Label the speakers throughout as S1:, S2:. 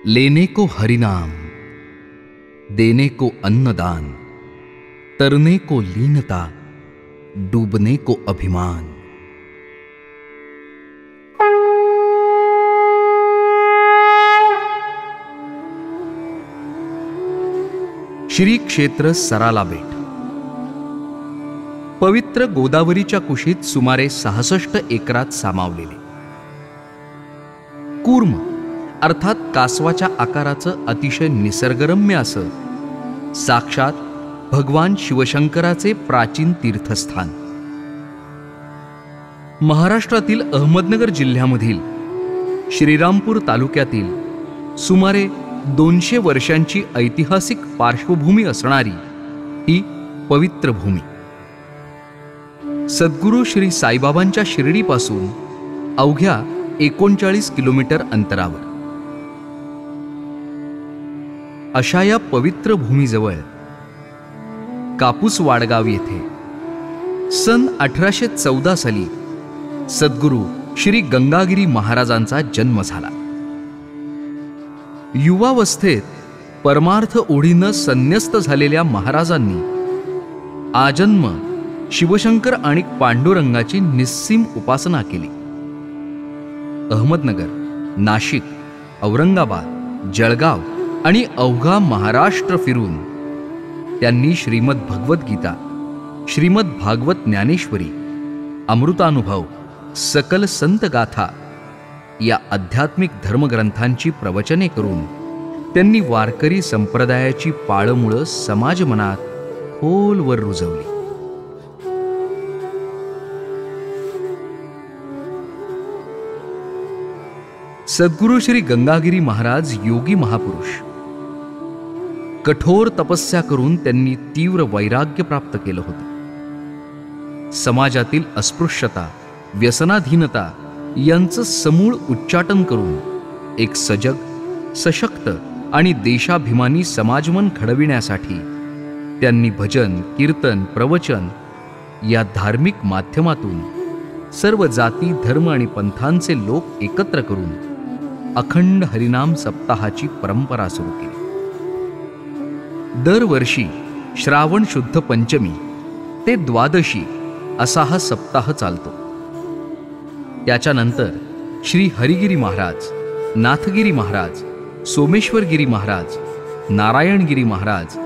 S1: लेने को हरिनाम, देने को अन्नदान, तरने को लीनता, डूबने को अभिमान। श्री क्षेत्र सराला बेट पवित्र गोदावरीच्या कुशीत सुमारे 66 एकरात सामावलेले. कूर्म अर्थात कासवाच्या आकाराचं अतिशय निसर्गरम्य असं साक्षात भगवान शिवशंकराचे प्राचीन तीर्थस्थान. महाराष्ट्रातील अहमदनगर जिल्ह्यामधील श्रीरामपूर तालुक्यातील सुमारे 200 वर्षांची ऐतिहासिक पार्श्वभूमी असणारी ही पवित्र भूमी सद्गुरू श्री साईबाबांच्या शिर्डीपासून अवघ्या 39 किलोमीटर अंतरावर. अशा या पवित्र भूमीजवळ कापूस वाडगाव येथे सन 1814 साली सद्गुरू श्री गंगागिरी महाराजांचा जन्म झाला. युवावस्थेत परमार्थ ओढीनं संन्यस्त झालेल्या महाराजांनी आजन्म शिवशंकर आणि पांडुरंगाची निस्सीम उपासना केली. अहमदनगर, नाशिक, औरंगाबाद, जळगाव आणि अवघा महाराष्ट्र फिरून त्यांनी श्रीमद भगवद्गीता, श्रीमद भागवत ज्ञानेश्वरी, अमृतानुभव, सकल संत गाथा या आध्यात्मिक धर्मग्रंथांची प्रवचने करून त्यांनी वारकरी संप्रदायाची पाळमुळं समाज मनात खोलवर रुजवली. सद्गुरू श्री गंगागिरी महाराज योगी महापुरुष. कठोर तपस्या करून त्यांनी तीव्र वैराग्य प्राप्त केलं होतं. समाजातील अस्पृश्यता, व्यसनाधीनता यांचं समूळ उच्चाटन करून एक सजग, सशक्त आणि देशाभिमानी समाजमन घडविण्यासाठी त्यांनी भजन, कीर्तन, प्रवचन या धार्मिक माध्यमातून सर्व जाती, धर्म आणि पंथांचे लोक एकत्र करून अखंड हरिनाम सप्ताहाची परंपरा सुरू केली. दरवर्षी श्रावण शुद्ध पंचमी ते द्वादशी असा हा सप्ताह चालतो. त्याच्यानंतर श्री हरिगिरी महाराज, नाथगिरी महाराज, सोमेश्वरगिरी महाराज, नारायणगिरी महाराज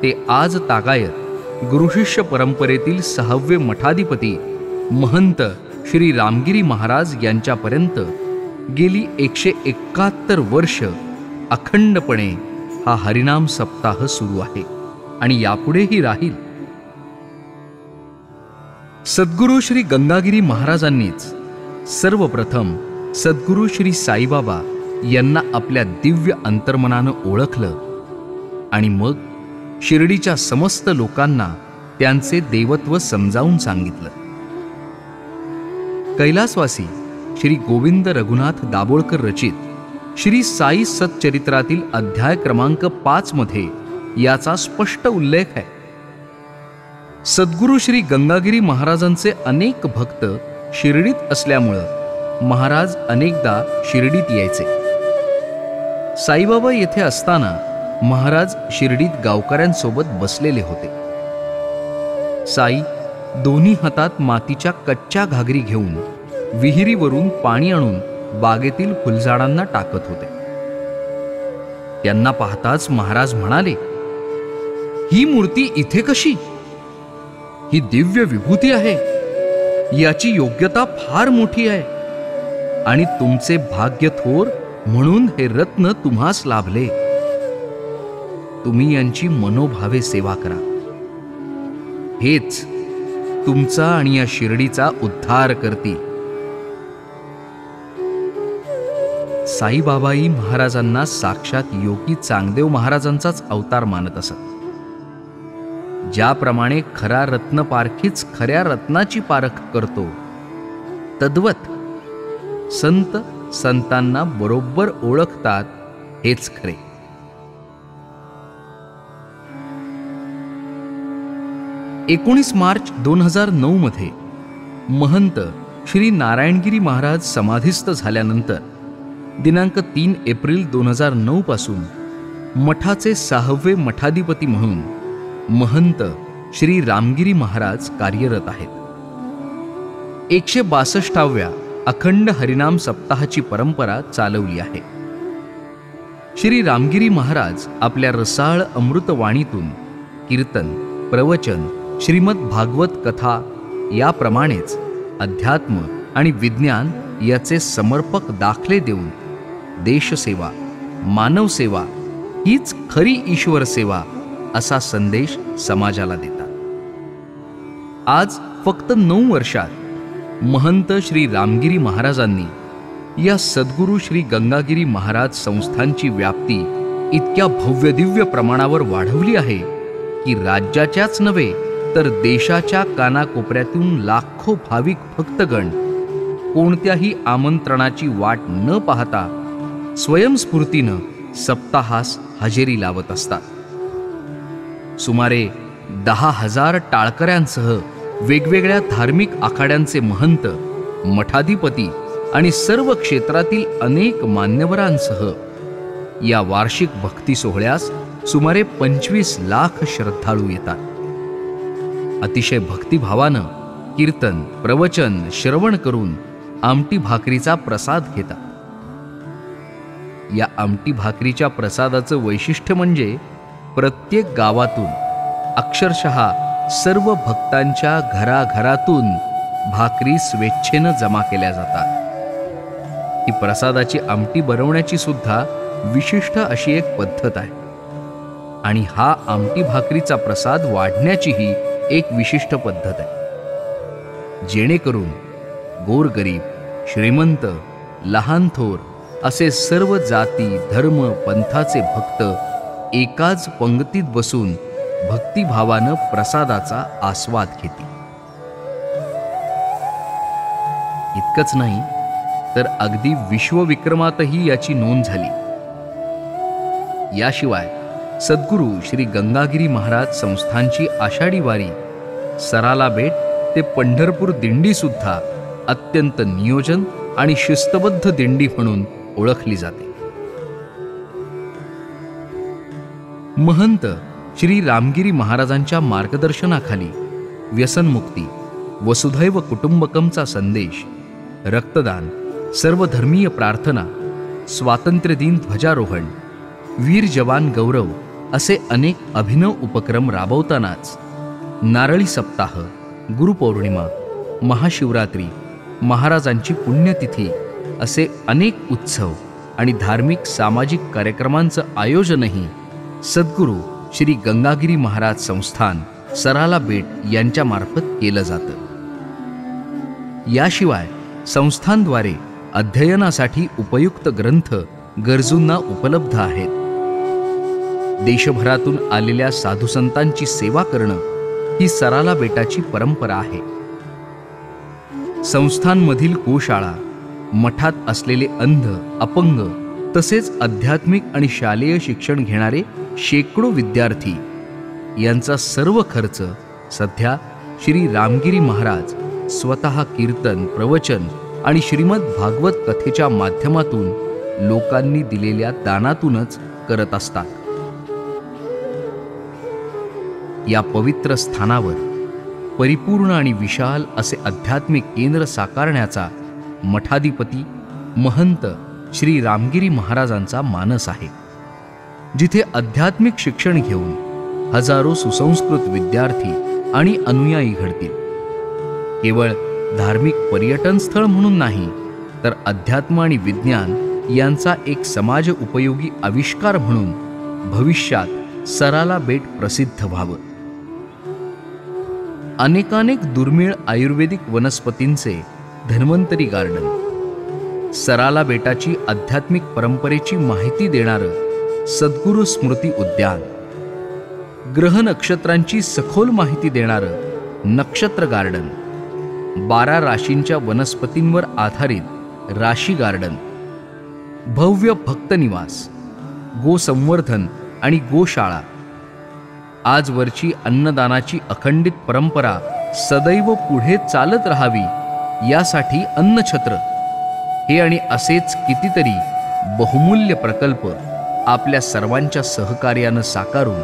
S1: ते आज तागायत गुरुशिष्य परंपरेतील 6वे मठाधिपती महंत श्री रामगिरी महाराज यांच्यापर्यंत गेली 171 वर्ष अखंडपणे हा हरिनाम सप्ताह सुरू आहे आणि यापुढेही राहील. सद्गुरू श्री गंगागिरी महाराजांनीच सर्वप्रथम सद्गुरू श्री साईबाबा यांना आपल्या दिव्य अंतर्मनानं ओळखलं आणि मग शिर्डीच्या समस्त लोकांना त्यांचे देवत्व समजावून सांगितलं. कैलासवासी श्री गोविंद रघुनाथ दाभोळकर रचित श्री साई सच्चरित्रातील अध्याय क्रमांक 5 मध्ये याचा स्पष्ट उल्लेख आहे. सद्गुरू श्री गंगागिरी महाराजांचे अनेक भक्त शिर्डीत असल्यामुळं महाराज अनेकदा शिर्डीत यायचे. साईबाबा येथे असताना महाराज शिर्डीत गावकऱ्यांसोबत बसलेले होते. साई दोन्ही हातात मातीच्या कच्च्या घागरी घेऊन विहिरीवरून पाणी आणून बागेतील फुलझाडांना टाकत होते. त्यांना पाहताच महाराज म्हणाले, ही मूर्ती इथे कशी? ही दिव्य विभूती आहे. याची योग्यता फार मोठी आहे आणि तुमचे भाग्य थोर म्हणून हे रत्न तुम्हास लाभले. तुम्ही यांची मनोभावे सेवा करा. हेच तुमचा आणि या शिर्डीचा उद्धार करतील. साईबाबाई महाराजांना साक्षात योगी चांगदेव महाराजांचाच अवतार मानत असत. ज्याप्रमाणे खरा रत्न पारखीच खऱ्या रत्नाची पारख करतो, तद्वत संत संतांना बरोबर ओळखतात हेच खरे. मार्च 2009 मध्ये महंत श्री नारायणगिरी महाराज समाधिस्थ झाल्यानंतर दिनांक 3 एप्रिल 2009 पासून मठाचे 6वे मठाधिपती म्हणून महंत श्री रामगिरी महाराज कार्यरत आहेत. 162व्या अखंड हरिनाम सप्ताहाची परंपरा चालवली आहे. श्री रामगिरी महाराज आपल्या रसाळ अमृतवाणीतून कीर्तन, प्रवचन, श्रीमद भागवत कथा याप्रमाणेच अध्यात्म आणि विज्ञान याचे समर्पक दाखले देऊन देशसेवा, मानवसेवा हीच खरी ईश्वर सेवा असा संदेश समाजाला देतात. आज फक्त 9 वर्षात महंत श्री रामगिरी महाराजांनी या सद्गुरू श्री गंगागिरी महाराज संस्थांची व्याप्ती इतक्या भव्यदिव्य प्रमाणावर वाढवली आहे की राज्याच्याच नव्हे तर देशाच्या कानाकोपऱ्यातून लाखो भाविक भक्तगण कोणत्याही आमंत्रणाची वाट न पाहता स्वयंस्फूर्तीनं सप्ताहास हजेरी लावत असतात. सुमारे 10,000 टाळकऱ्यांसह वेगवेगळ्या धार्मिक आखाड्यांचे महंत, मठाधिपती आणि सर्व क्षेत्रातील अनेक मान्यवरांसह या वार्षिक भक्ती सोहळ्यास सुमारे 25 लाख श्रद्धाळू येतात. अतिशय भक्तिभावानं कीर्तन, प्रवचन श्रवण करून आमटी भाकरीचा प्रसाद घेतात. या आमटी भाकरीच्या प्रसादाचं वैशिष्ट्य म्हणजे प्रत्येक गावातून अक्षरशः सर्व भक्तांच्या घराघरातून भाकरी स्वेच्छेनं जमा केल्या जातात. ही प्रसादाची आमटी बनवण्याची सुद्धा विशिष्ट अशी एक पद्धत आहे आणि हा आमटी भाकरीचा प्रसाद वाढण्याचीही एक विशिष्ट पद्धत आहे, जेणेकरून गोरगरीब, श्रीमंत, लहान थोर असे सर्व जाती, धर्म, पंथाचे भक्त एकाच पंक्तीत बसून भक्तिभावानं प्रसादाचा आस्वाद घेतील. इतकंच नाही तर अगदी विश्वविक्रमातही याची नोंद झाली. याशिवाय सद्गुरू श्री गंगागिरी महाराज संस्थांची आषाढी वारी सराला बेट ते पंढरपूर दिंडी सुद्धा अत्यंत नियोजन आणि शिस्तबद्ध दिंडी म्हणून ओळखली जाते. महंत श्री रामगिरी महाराजांच्या मार्गदर्शनाखाली व्यसनमुक्ती, वसुधैव कुटुंबकमचा संदेश, रक्तदान, सर्वधर्मीय प्रार्थना, स्वातंत्र्यदिन ध्वजारोहण, वीर जवान गौरव असे अनेक अभिनव उपक्रम राबवतानाच नारळी सप्ताह, गुरुपौर्णिमा, महाशिवरात्री, महाराजांची पुण्यतिथी असे अनेक उत्सव आणि धार्मिक सामाजिक कार्यक्रमांचं आयोजनही सद्गुरू श्री गंगागिरी महाराज संस्थान सराला बेट यांच्यामार्फत केलं जातं. याशिवाय संस्थांद्वारे अध्ययनासाठी उपयुक्त ग्रंथ गरजूंना उपलब्ध आहेत. देशभरातून आलेल्या साधुसंतांची सेवा करणं ही सराला बेटाची परंपरा आहे. संस्थांमधील गोशाळा, मठात असलेले अंध, अपंग तसेच आध्यात्मिक आणि शालेय शिक्षण घेणारे शेकडो विद्यार्थी यांचा सर्व खर्च सध्या श्री रामगिरी महाराज स्वतः कीर्तन, प्रवचन आणि श्रीमद भागवत कथेच्या माध्यमातून लोकांनी दिलेल्या दानातूनच करत असतात. या पवित्र स्थानावर परिपूर्ण आणि विशाल असे आध्यात्मिक केंद्र साकारण्याचा मठाधिपती महंत श्री रामगिरी महाराजांचा मानस आहे, जिथे आध्यात्मिक शिक्षण घेऊन हजारो सुसंस्कृत विद्यार्थी आणि अनुयायी घडतील. केवळ धार्मिक पर्यटन स्थळ म्हणून नाही तर अध्यात्म आणि विज्ञान यांचा एक समाज उपयोगी आविष्कार म्हणून भविष्यात सराला बेट प्रसिद्ध व्हावं. अनेकानेक दुर्मिळ आयुर्वेदिक वनस्पतींचे धन्वंतरी गार्डन, सराला बेटाची आध्यात्मिक परंपरेची माहिती देणारं सद्गुरू स्मृती उद्यान, ग्रह नक्षत्रांची सखोल माहिती देणारं नक्षत्र गार्डन, 12 राशींच्या वनस्पतींवर आधारित राशी गार्डन, भव्य भक्तनिवास, गोसंवर्धन आणि गोशाळा, आजवरची अन्नदानाची अखंडित परंपरा सदैव पुढे चालत राहावी यासाठी अन्नछत्र, हे आणि असेच कितीतरी बहुमूल्य प्रकल्प आपल्या सर्वांच्या सहकार्यानं साकारून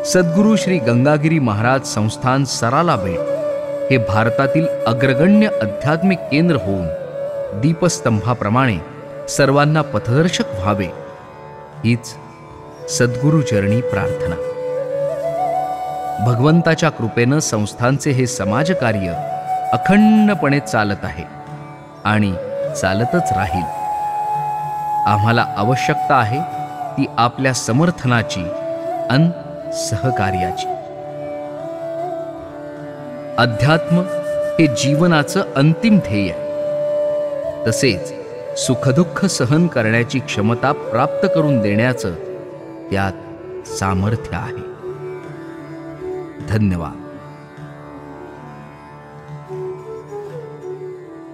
S1: सद्गुरू श्री गंगागिरी महाराज संस्थान सराला बेट हे भारतातील अग्रगण्य आध्यात्मिक केंद्र होऊन दीपस्तंभाप्रमाणे सर्वांना पथदर्शक व्हावे, हीच सद्गुरू चरणी प्रार्थना. भगवंताच्या कृपेनं संस्थांचे हे समाजकार्य अखंडपणे चालत आहे आणि चालतच राहील. आम्हाला आवश्यकता आहे ती आपल्या समर्थनाची अन सहकार्याची. अध्यात्म हे जीवनाचं अंतिम ध्येय आहे. तसेच सुखदुःख सहन करण्याची क्षमता प्राप्त करून देण्याचं त्यात सामर्थ्य आहे. धन्यवाद.